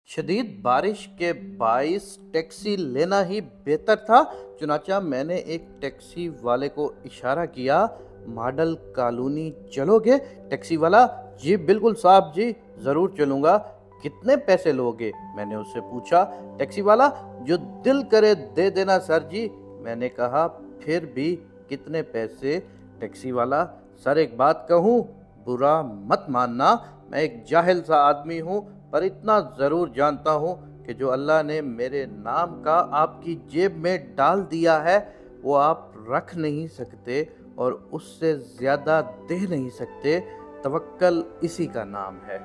شدید بارش کے باعث ٹیکسی لینا ہی بہتر تھا۔ چنانچہ میں نے ایک ٹیکسی والے کو اشارہ کیا، ماڈل کالونی چلو گے؟ ٹیکسی والا: جی بالکل صاحب جی، ضرور چلوں گا۔ کتنے پیسے لوگے؟ میں نے اس سے پوچھا۔ ٹیکسی والا: جو دل کرے دے دینا سر جی۔ میں نے کہا، پھر بھی کتنے پیسے؟ ٹیکسی والا: سر ایک بات کہوں، برا مت ماننا، میں ایک جاہل سا آدمی ہوں، پر اتنا ضرور جانتا ہوں کہ جو اللہ نے میرے نام کا آپ کی جیب میں ڈال دیا ہے وہ آپ رکھ نہیں سکتے اور اس سے زیادہ دے نہیں سکتے۔ توکل اسی کا نام ہے۔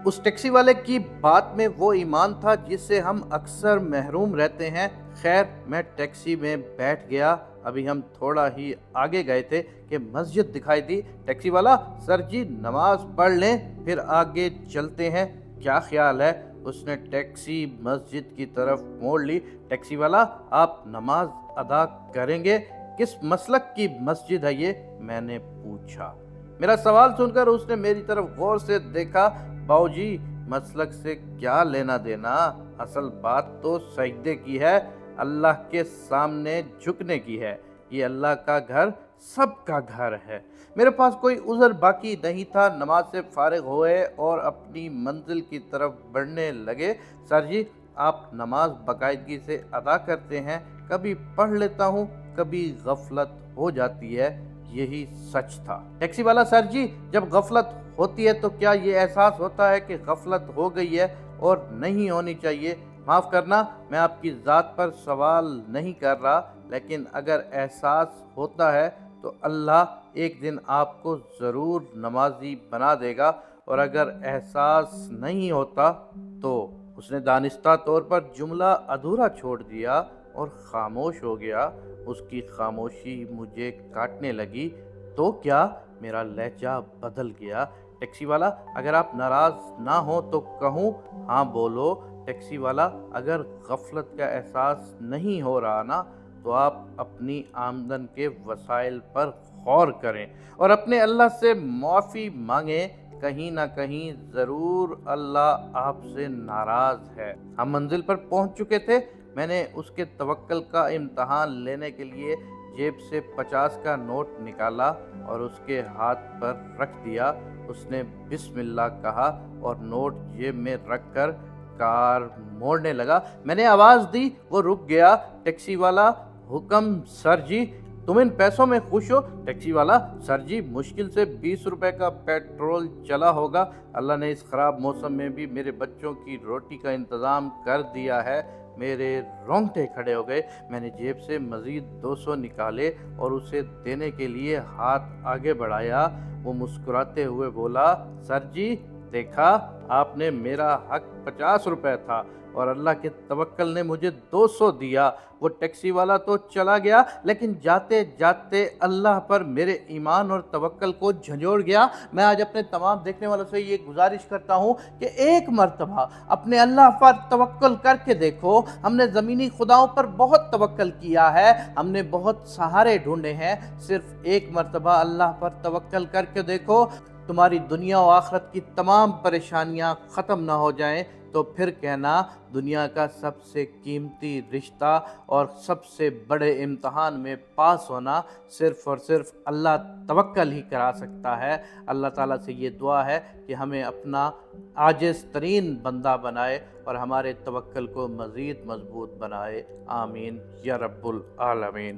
اس ٹیکسی والے کی بات میں وہ ایمان تھا جس سے ہم اکثر محروم رہتے ہیں۔ خیر، میں ٹیکسی میں بیٹھ گیا۔ ابھی ہم تھوڑا ہی آگے گئے تھے کہ مسجد دکھائی دی۔ ٹیکسی والا: سر جی نماز پڑھ لیں پھر آگے چلتے ہیں، کیا خیال ہے؟ اس نے ٹیکسی مسجد کی طرف موڑ لی۔ ٹیکسی والا: آپ نماز ادا کریں گے؟ کس مسلک کی مسجد ہے یہ؟ میں نے پوچھا۔ میرا سوال سن کر اس نے میری طرف غور سے دیکھا۔ باؤ جی، مسلک سے کیا لینا دینا، اصل بات تو سجدے کی ہے، اللہ کے سامنے جھکنے کی ہے۔ یہ اللہ کا گھر سب کا گھر ہے۔ میرے پاس کوئی عذر باقی نہیں تھا۔ نماز سے فارغ ہوئے اور اپنی منزل کی طرف بڑھنے لگے۔ سر جی، آپ نماز باقاعدگی سے ادا کرتے ہیں؟ کبھی پڑھ لیتا ہوں، کبھی غفلت ہو جاتی ہے۔ یہی سچ تھا۔ ٹیکسی والا: سر جی، جب غفلت ہوتی ہے تو کیا یہ احساس ہوتا ہے کہ غفلت ہو گئی ہے اور نہیں ہونی چاہیے؟ معاف کرنا، میں آپ کی ذات پر سوال نہیں کر رہا، لیکن اگر احساس ہوتا ہے تو اللہ ایک دن آپ کو ضرور نمازی بنا دے گا، اور اگر احساس نہیں ہوتا تو… اس نے دانستہ طور پر جملہ ادھورا چھوڑ دیا اور خاموش ہو گیا۔ اس کی خاموشی مجھے کاٹنے لگی۔ تو کیا؟ میرا لہجہ بدل گیا۔ ٹیکسی والا: اگر آپ ناراض نہ ہوں تو کہوں؟ ہاں بولو۔ ٹیکسی والا: اگر غفلت کا احساس نہیں ہو رہا نا، تو آپ اپنی آمدن کے وسائل پر غور کریں اور اپنے اللہ سے معافی مانگیں۔ کہیں نہ کہیں ضرور اللہ آپ سے ناراض ہے۔ ہم منزل پر پہنچ چکے تھے۔ میں نے اس کے توکل کا امتحان لینے کے لیے جیب سے 50 کا نوٹ نکالا اور اس کے ہاتھ پر رکھ دیا۔ اس نے بسم اللہ کہا اور نوٹ جیب میں رکھ کر کار موڑنے لگا۔ میں نے آواز دی، وہ رک گیا۔ ٹیکسی والا: حکم سر جی، تم ان پیسوں میں خوش ہو؟ ٹیکسی والا: سر جی، مشکل سے 20 روپے کا پیٹرول چلا ہوگا۔ اللہ نے اس خراب موسم میں بھی میرے بچوں کی روٹی کا انتظام کر دیا ہے۔ میرے رونگٹے کھڑے ہو گئے۔ میں نے جیب سے مزید 200 نکالے اور اسے دینے کے لیے ہاتھ آگے بڑھایا۔ وہ مسکراتے ہوئے بولا: سر جی، دیکھا آپ نے، میرا حق 50 روپے تھا اور اللہ کے توکل نے مجھے 200 دیا۔ وہ ٹیکسی والا تو چلا گیا، لیکن جاتے جاتے اللہ پر میرے ایمان اور توکل کو جھنجھوڑ گیا۔ میں آج اپنے تمام دیکھنے والوں سے یہ گزارش کرتا ہوں کہ ایک مرتبہ اپنے اللہ پر توکل کر کے دیکھو۔ ہم نے زمینی خداؤں پر بہت توکل کیا ہے، ہم نے بہت سہارے ڈھونڈے ہیں، صرف ایک مرتبہ اللہ پر توکل کر کے دیکھو۔ تمہاری دنیا و آخرت کی تمام پریشانیاں ختم نہ ہو جائیں تو پھر کہنا دنیا کا سب سے قیمتی رشتہ اور سب سے بڑے امتحان میں پاس ہونا صرف اور صرف اللہ توکل ہی کرا سکتا ہے۔ اللہ تعالیٰ سے یہ دعا ہے کہ ہمیں اپنا عاجز ترین بندہ بنائے اور ہمارے توکل کو مزید مضبوط بنائے۔ آمین یا رب العالمین۔